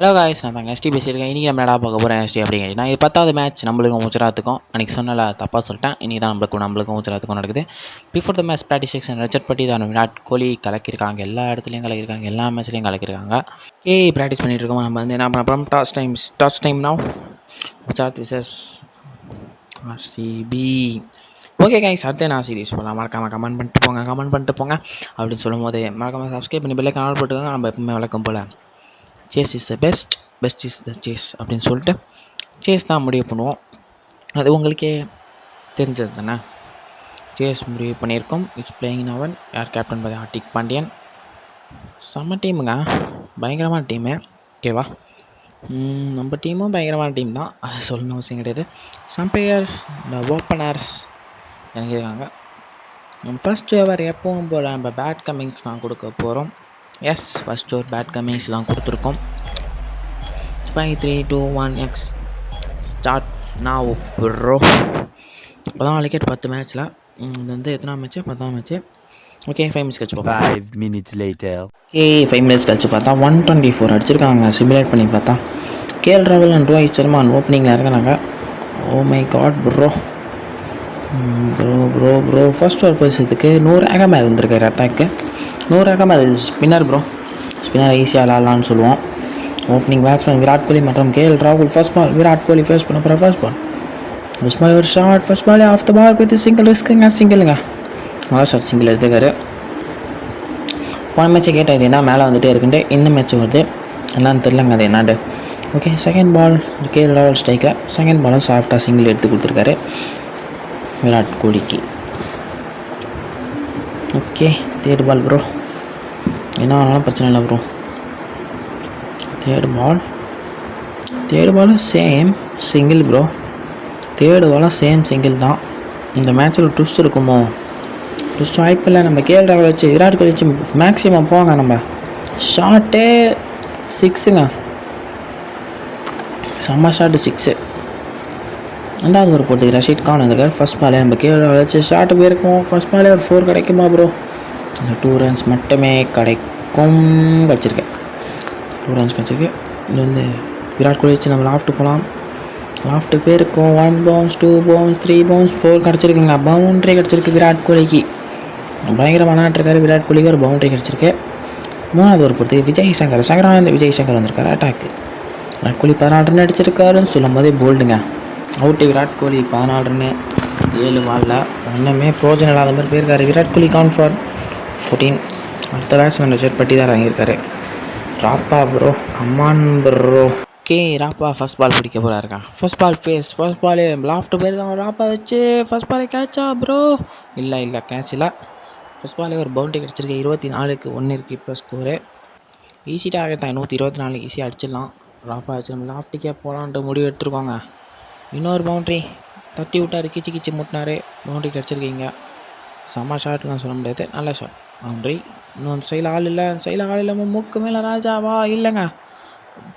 Hello guys, நான் தாங்க ST பேசியிருக்கேன். இன்றைக்கி நம்ம என்னடா பார்க்க போகிறேன் எஸ்டி அப்படிங்கன்னா, இது 10வது மேட்ச் நம்மளுக்கும் குஜராத்துக்கும். அன்றைக்கி சொன்னல தப்பாக சொல்லிட்டேன். இன்றைக்கி தான் நம்மளுக்கும் குஜராத்துக்கும் நடக்குது. Before the match practice section Rajat பட்டி தான் விராட் கோலி கலக்கியிருக்காங்க. எல்லா இடத்துலையும் கலக்கியிருக்காங்க, எல்லா மேட்ச்லையும் கலக்கியிருக்காங்க. ப்ராக்டிஸ் பண்ணிகிட்டு இருக்கோம். நம்ம வந்து என்ன பண்ணுறோம், toss time now Gujarat versus RCB. Okay guys, அடுத்து நான் சீரிஸ் போகலாம். மறக்காமல் கமெண்ட் பண்ணிட்டு போங்க அப்படின்னு சொல்லும் போது மறக்காமல் சப்ஸ்கிரைப் பண்ணி பெல்லை கால் போட்டுக்கோங்க. நம்ம எப்பவுமே வழக்கம் போல் cheese is the best is the cheese அப்படின்னு சொல்லிட்டு சேஸ் தான் முடிவு பண்ணுவோம். அது உங்களுக்கே தெரிஞ்சது தானே. சேஸ் முடிவு பண்ணியிருக்கோம். இட்ஸ் பிளேயிங் அவன் யார் கேப்டன் பாதி ஹார்திக் பாண்டியன். செம்ம டீமுங்க, பயங்கரமான டீமு. ஓகேவா, நம்ம டீமும் பயங்கரமான டீம் தான், அது சொல்லணும் அவசியம் கிடையாது. சம்பையர்ஸ் இந்த ஓப்பனர்ஸ் இறங்கியிருக்காங்க. ஃபர்ஸ்ட் ஓவர் எப்பவும் போல் நம்ம பேட் கம்மிங்ஸ் தான் கொடுக்க போகிறோம். எஸ், ஃபர்ஸ்ட் ஓவர் பேட் கம்மிங்ஸ் தான் கொடுத்துருக்கோம். 5 3 2 1 X ஸ்டார்ட் நான் ப்ரோ. இப்போ தான் விக்கெட் 10 மேட்ச்சில். இது வந்து எத்தனை மேட்ச்சு, 10ஆம் மேட்ச்சு. ஓகே, 5 மினிட்ஸ் கழிச்சு பார்ப்போம். 5 minutes later. 5 மினிட்ஸ் கழிச்சு பார்த்தா 124 அடிச்சிருக்காங்க. சிமுலேட் பண்ணி பார்த்தா கேஎல் ராகுல் அண்ட் ரோஹித் சர்மா ஓப்பனிங்கில் இருக்கிறாங்க. Oh my God bro. Bro first over பேசுறதுக்கு 100 அகமது இருந்திருக்காரு. அட்டாக்கு 100 அகமது ஸ்பின்னர் ப்ரோ. ஸ்பின்னர் ஈஸியாக விளாட்லான்னு சொல்லுவோம். ஓப்பனிங் பேட்ஸ்மேன் விராட் கோலி மற்றும் கேஎல் ராகுல். First ball Virat Kohli face பண்ண போகிற ஃபர்ஸ்ட் பால் ஒரு ஷார்ட். ஃபர்ஸ்ட் பாலே ஆஃப் த பால் வித் சிங்கிளுங்க. நல்லா ஷார்ட் சிங்கிள் எடுத்துக்காரு. போன மேட்ச்சை கேட்டால் இது என்ன மேலே வந்துகிட்டே இருக்குன்ட்டு இந்த மேட்ச் வருது என்னான்னு தெரிலங்க அது என்னாண்டு. ஓகே, செகண்ட் பால் கேஎல் ராகுல் ஸ்ட்ரைக்கில். செகண்ட் பாலும் சாஃப்டாக சிங்கிள் எடுத்து கொடுத்துருக்காரு விராட் கோலிக்கு. Okay, third ball bro. என்ன ஆனாலும் பிரச்சனை இல்லை ப்ரோ. தேர்ட் பாலும் சேம் சிங்கிள் ப்ரோ. தேர்டு பாலும் சேம் சிங்கிள் தான். இந்த மேட்ச்சில் ட்விஸ்ட் இருக்குமோ? ட்விஸ்ட் வாய்ப்பில்லை. நம்ம கேஎல் ராகுல் வச்சு விராட் கோலி வச்சு மேக்ஸிமம் போங்க. நம்ம ஷார்ட்டே 6ங்க, செம்ம ஷார்ட்டு 6. ரெண்டாவது ஒரு போட்டு ரஷீத் கான் வந்திருக்காரு. ஃபர்ஸ்ட் பாலே நம்ம கேஎல் ராகுல் வச்சு ஷார்ட்டு போயிருக்கோம். ஃபர்ஸ்ட் பாலே ஒரு 4 கிடைக்குமா ப்ரோ? 2 ரன்ஸ் மட்டுமே கிடச்சிருக்கு. 2 ரன்ஸ் கிடச்சிருக்கு. இது வந்து விராட் கோலி வச்சு நம்ம லாஃப்ட்டு போகலாம். லாஃப்ட்டு போயிருக்கோம். 1 பவுன்ஸ் 2 பவுன்ஸ் 3 பவுன்ஸ் 4 கிடச்சிருக்குங்க. பவுண்ட்ரி கிடச்சிருக்கு விராட் கோலிக்கு. பயங்கரமாக விளாட்ருக்காரு. விராட் கோலிக்கு ஒரு பவுண்ட்ரி கிடச்சிருக்கு. மூணாவது ஒரு பொறுத்து விஜய் சங்கர் வந்திருக்காரு அட்டாக்கு. விராட் கோலி 14 ரன் அடிச்சிருக்காருன்னு சொல்லும் போதே போல்டுங்க. அவுட்டு விராட் கோலி 14 ரன்னு 7 பாலில். ஒன்றுமே பிரோஜனம் இல்லாத மாதிரி போயிருக்காரு விராட் கோலி. Count for 14. அடுத்த பேட்ஸ்மேன் ரஜத் பட்டி தான் இறங்கியிருக்காரு. ராப்பா ப்ரோ, கம்மான் ப்ரோ. ராப்பா ஃபர்ஸ்ட் பால் பிடிக்க போகிறாருக்கா. ஃபர்ஸ்ட் பாலே லாஃப்ட் போயிருக்காங்க. ராப்பா வச்சு ஃபர்ஸ்ட் பாலே கேட்சா ப்ரோ? இல்லை கேட்ச் இல்லை. ஃபர்ஸ்ட் பாலே ஒரு பவுண்டரி கிடச்சிருக்கு. 24க்கு 1 இருக்குது இப்போ ஸ்கோரு. ஈஸி டார்கெட் தான். 124 ஈஸியாக அடிச்சிடலாம். ராப்பா வச்சு நம்ம லாஃப்ட்டுக்கே போகலான்ட்டு முடிவு எடுத்துருக்கோங்க. இன்னொரு பவுண்ட்ரி தட்டி விட்டார். கிச்சு முட்டினார். பவுண்ட்ரி கிடச்சிருக்கீங்க. செம்ம ஷாட்லாம் சொல்ல முடியாது, நல்ல ஷாட். பவுண்ட்ரி. இன்னொன்று சைடில் ஆள் இல்லை. மூக்கு மேலே ராஜாவா? இல்லைங்க,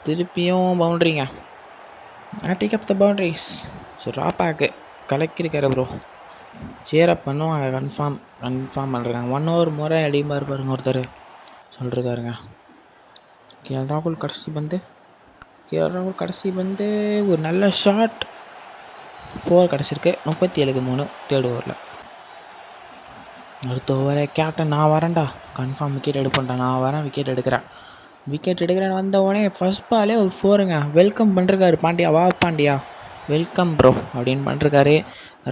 திருப்பியும் பவுண்ட்ரிங்க. Take up the boundaries. So ராப்பாக்கு கலக்கிருக்காரு ப்ரோ. சேரப் பண்ணுவாங்க, கன்ஃபார்ம் பண்ணுறாங்க. 1 ஓவர் முறை அடிப்பார் பாருங்க ஒருத்தர் சொல்லிருக்காருங்க. கேஎல் ராகுல் கடைசி பந்து ஒரு நல்ல ஷாட். 4 கிடச்சிருக்கு. 37க்கு 3 தேர்ட் ஓவரில். அடுத்த ஓவரே கேப்டன் நான் வரேன்டா, கன்ஃபார்ம் விக்கெட் எடுப்பேன்டா, நான் வரேன் விக்கெட் எடுக்கிறேன்னு வந்த உடனே ஃபர்ஸ்ட் பாலே ஒரு 4ங்க. வெல்கம் பண்ணிருக்காரு பாண்டியா. வா பாண்டியா, வெல்கம் ப்ரோ அப்படின்னு பண்ணிருக்காரு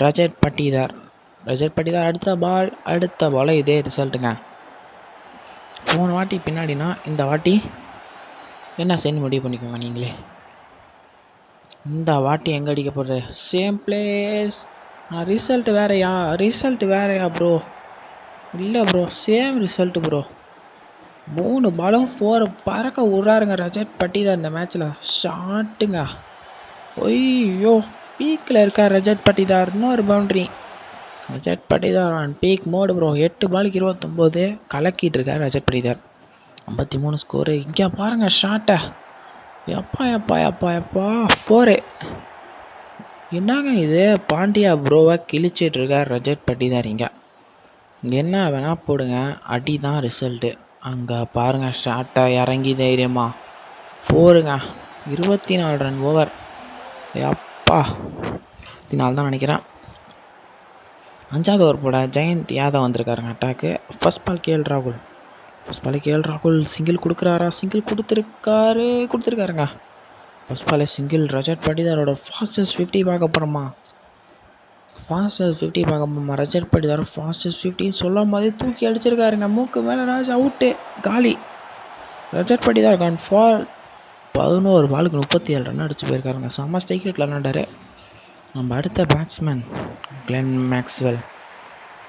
ரஜத் பட்டிதார். அடுத்த பால் இதே ரிசல்ட்டுங்க. போன வாட்டி பின்னாடினா இந்த வாட்டி என்ன செய்யணும் முடிவு பண்ணிக்கோங்க நீங்களே. இந்த வாட்டி எங்கே அடிக்க போடுறது? Same place. ரிசல்ட் வேறையா ப்ரோ? இல்லை ப்ரோ, சேம் ரிசல்ட்டு ப்ரோ. 3 பாலும் 4 பறக்க விட்றாருங்க ரஜத் பட்டிதார் இந்த மேட்ச்சில். ஷாட்டுங்க. ஐயோ, பீக்கில் இருக்கார் ரஜத் பட்டிதார். இன்னொரு boundary. Rajat Patidar on peak mode bro. 8 பாலுக்கு 29 கலக்கிட்டு இருக்கார் ரஜத் பட்டிதார். 53 ஸ்கோரு. இங்கே பாருங்கள் ஷாட்டை. எப்பா 4. என்னங்க இது? பாண்டியா ப்ரோவை கிழிச்சிட்ருக்கார் ரஜத் பட்டிதார். இங்கே என்ன வேணால் போடுங்க, அடி தான் ரிசல்ட்டு. அங்கே பாருங்கள் ஷாட்டை இறங்கி தைரியமாக 4ங்க. 24 ரன் ஓவர். அப்பா 24 தான் நினைக்கிறேன். 5வது ஓவர் போட ஜெயந்த் யாதவ் வந்திருக்காருங்க அட்டாக்கு. ஃபர்ஸ்ட் பால் கேஎல் ராகுல் சிங்கிள் கொடுக்குறாரா? சிங்கிள் கொடுத்துருக்காருங்க. ஃபர்ஸ்ட் பாலே சிங்கிள். ரஜத் படிதாரோட ஃபாஸ்டஸ்ட் 50 பார்க்க போகிறோமா? ரஜத் படிதார் ஃபாஸ்டஸ்ட் 50 சொல்லும் போதே தூக்கி அடிச்சிருக்காருங்க. மூக்கு மேலே ராஜ் அவுட்டு. காலி. ரஜத் படிதார் கான் ஃபார் 11 பாலுக்கு 37 ரன் அடிச்சு போயிருக்காருங்க. செம்ம ஸ்ட்ரைக் ரேட்டில் விளாண்டாரு. நம்ம அடுத்த பேட்ஸ்மேன் கிளென் மேக்ஸ்வெல்.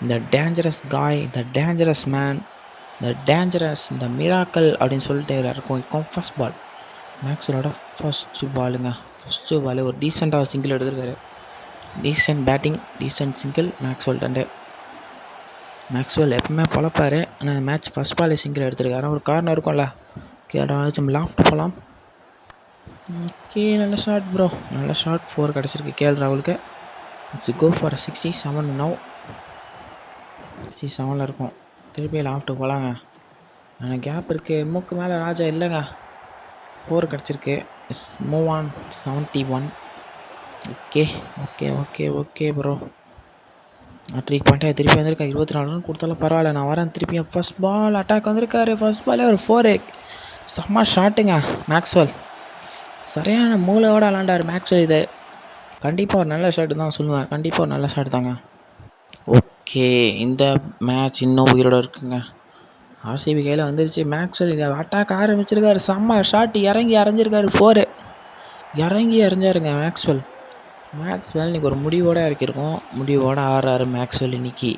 இந்த டேஞ்சரஸ் காய், இந்த டேஞ்சரஸ் மேன், இந்த மிராக்கல் அப்படின்னு சொல்லிட்டு இருக்கும். ஃபர்ஸ்ட் பால் மேக்ஸ்வெலோட ஃபர்ஸ்ட் பால் ஒரு டீசெண்டாக சிங்கிள் எடுத்திருக்காரு. Decent batting, decent single. Maxwell எப்பவுமே பழப்பார். ஆனால் மேட்ச் ஃபர்ஸ்ட் பாலே சிங்கிள் எடுத்திருக்காரு. ஒரு காரணம் இருக்கும்ல. நம்ம லாஃப்ட் போகலாம். ஓகே, நல்ல ஷாட் ப்ரோ. நல்ல ஷாட். 4 கிடச்சிருக்கு கேஎல் ராகுலுக்கு. It's go for 67 now. 67 இருக்கும். திருப்பி லாஃப்ட்டு போகலாங்க. கேப் இருக்குது. மூக்கு மேலே ராஜா இல்லைங்க. 4 கிடச்சிருக்கு. Move on. 71. Okay bro. ட்ரீக் பண்ணிட்டு திருப்பி வந்திருக்கேன். 24 ரன் கொடுத்தாலும் பரவாயில்ல, நான் வரேன் திருப்பியும். ஃபர்ஸ்ட் பால் அட்டாக் வந்திருக்காரு. ஃபர்ஸ்ட் பாலே ஒரு 4. செம்ம ஷாட்டுங்க மேக்ஸ்வெல். சரியான மூளையோடு விளாண்டார் மேக்ஸ்வெல். இது கண்டிப்பாக ஒரு நல்ல ஷாட்டு தான் சொல்லுவேன். கண்டிப்பாக ஒரு நல்ல ஷாட் தாங்க. ஓகே, இந்த மேட்ச் இன்னும் உயிரோடு இருக்குங்க. ஆர்சிபி கையில் வந்துருச்சு. மேக்ஸ்வெல் இங்கே அட்டாக் ஆரம்பிச்சிருக்காரு. செம்ம ஷாட். இறங்கி அரைஞ்சிருக்காரு. 4 இறங்கி அரைஞ்சாருங்க மேக்ஸ்வெல். இன்றைக்கி ஒரு முடிவோடு இறக்கியிருக்கோம். முடிவோடு ஆடுறாரு மேக்ஸ்வெல் இன்னைக்கு.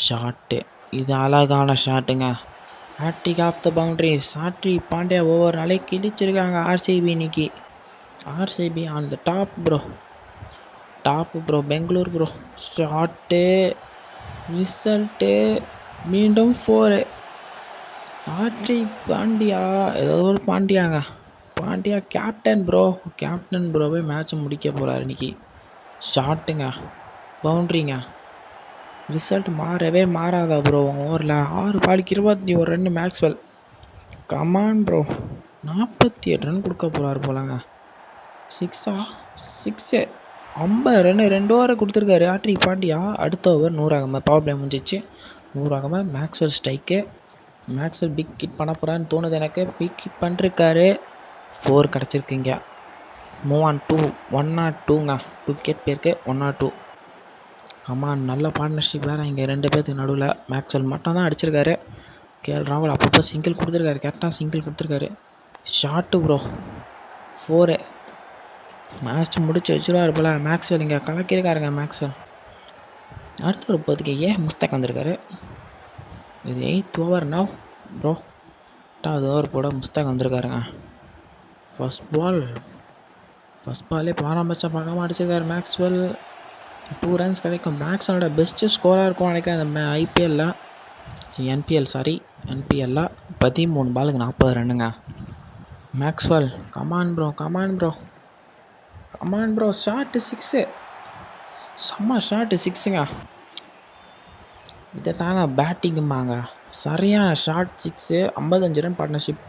ஷாட்டு இது அழகான ஷாட்டுங்க. Hattrick of the boundaries. Hardik Pandya ஒவ்வொரு நாளைக்கு கிழிச்சிருக்காங்க ஆர்சிபி இன்னைக்கு. RCB on the top bro. Bangalore bro. Shot, result மீண்டும் 4. ஹார்திக் பாண்டியா ஏதோ ஒரு பாண்டியா கேப்டன் ப்ரோவே மேட்சை முடிக்க போகிறார் இன்னைக்கு. ஷாட்டுங்க, பவுண்ட்ரிங்க. Result மாறாதா bro? ஓவரில் 6 பாலுக்கு 21 run Maxwell. Come on bro. 48 run கொடுக்க போகிறாரு போலாங்க. 6 50 ரன் 2 ஓவரை கொடுத்துருக்காரு ஹார்திக் பாண்டியா. அடுத்த ஓவர் 100 ஆகாம பவர் பிளே முடிஞ்சிச்சு. 100 ஆகாம மேக்ஸ்வெல் ஸ்ட்ரைக்கு. மேக்ஸ்வெல் பிக் ஹிட் பண்ண போகிறான்னு தோணுது எனக்கு. பிக் ஹிட் பண்ணிருக்காரு. 4 கிடச்சிருக்குங்க. மூவ் ஆன் 102ங்க. 2 விக்கெட் போயிருக்கு. 102. கமான், நல்ல பார்ட்னர்ஷிப் வேறு இங்கே 2 பேர்த்துக்கு நடுவில். மேக்ஸ்வெல் மட்டும் தான் அடிச்சிருக்காரு. கேஎல் ராகுல் அப்பப்போ சிங்கிள் கொடுத்துருக்காரு. கரெக்டாக சிங்கிள் கொடுத்துருக்காரு. Shot bro. 4. மேட்ச் முடிச்சு வச்சுருவாரு போல் மேக்ஸ்வெல். இங்கே கலக்கியிருக்காருங்க மேக்ஸ்வெல். அடுத்த ஒரு போதுக்கு முஸ்தாக் வந்திருக்காரு. இது 8th ஓவர் நவ் ப்ரோ. 8வது ஓவர் போட முஸ்தாக் வந்திருக்காருங்க. ஃபர்ஸ்ட் பாலே பார்க்காம அடிச்சிருக்காரு மேக்ஸ்வெல். 2 ரன்ஸ் கிடைக்கும். மேக்ஸ்வெலோட பெஸ்ட்டு ஸ்கோராக இருக்கும் நினைக்கிறேன் அந்த ஐபிஎல்லில். என்பிஎல்லில் 13 பாலுக்கு 40 ரன்னுங்க. Maxwell come on bro. ஷாட்டு 6. செம்ம ஷாட்டு 6ங்க. இதை தாங்க பேட்டிங்கும்பாங்க. சரியான ஷாட் 6. 55 run partnership.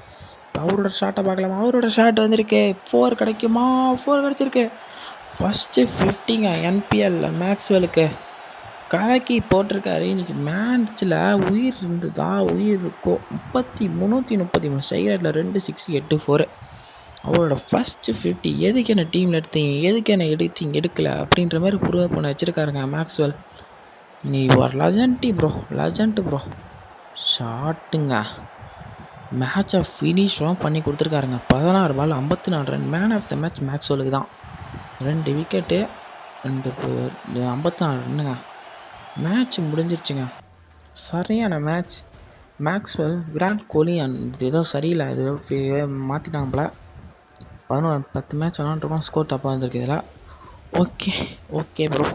அவரோட ஷாட்டை பார்க்கலாமா? அவரோட ஷாட் வந்திருக்கு. 4 கிடைக்குமா? 4 கிடச்சிருக்கு. ஃபஸ்ட்டு 50ங்க என்பிஎல்லில் மேக்ஸ்வெலுக்கு. கலக்கி போட்டிருக்காரு. இன்றைக்கி மேட்ச்சில் உயிர் இருந்ததா? உயிர் இருக்கோ. 333 ஸ்ட்ரைக் ரேட்டில் 2 6 8 4. அவரோட ஃபஸ்ட்டு 50. எதுக்கு என்ன டீமில் எடுக்கலை அப்படின்ற மாதிரி ப்ரூவ் பண்ண வச்சுருக்காருங்க மேக்ஸ்வெல். நீ ஒரு லெஜண்ட் ப்ரோ. ஷாட்டுங்க. மேட்சை ஃபினிஷும் பண்ணி கொடுத்துருக்காருங்க. 16 ball 54 run. Man of the match மேக்ஸ்வெலுக்கு தான். 2 விக்கெட்டு 54 ரன்னுங்க. மேட்ச் முடிஞ்சிருச்சுங்க. சரியான மேட்ச். மேக்ஸ்வெல், விராட் கோலி ஏதோ சரியில்லை, ஏதோ மாற்றிட்டாங்க போல. 10 மேட்ச் விளாண்டுருக்கோம். ஸ்கோர் தப்பாக வந்திருக்கு இதில். Okay bro.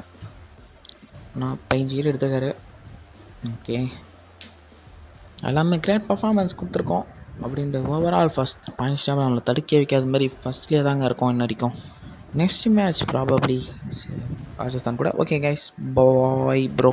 45 விக்கெட் எடுத்துருக்காரு. ஓகே, எல்லாமே கிரேட் பர்ஃபார்மன்ஸ் கொடுத்துருக்கோம் அப்படின்ட்டு ஓவரால் ஃபஸ்ட் பாயிண்ட்ஸ் டேபிள் நம்மளை தடுக்க வைக்காத மாதிரி ஃபஸ்ட்லேயே தாங்க இருக்கோம் இன்ன வரைக்கும். நெக்ஸ்ட் மேட்ச் ப்ராபப்ளி ராஜஸ்தான் கூட. Okay guys, bye bro.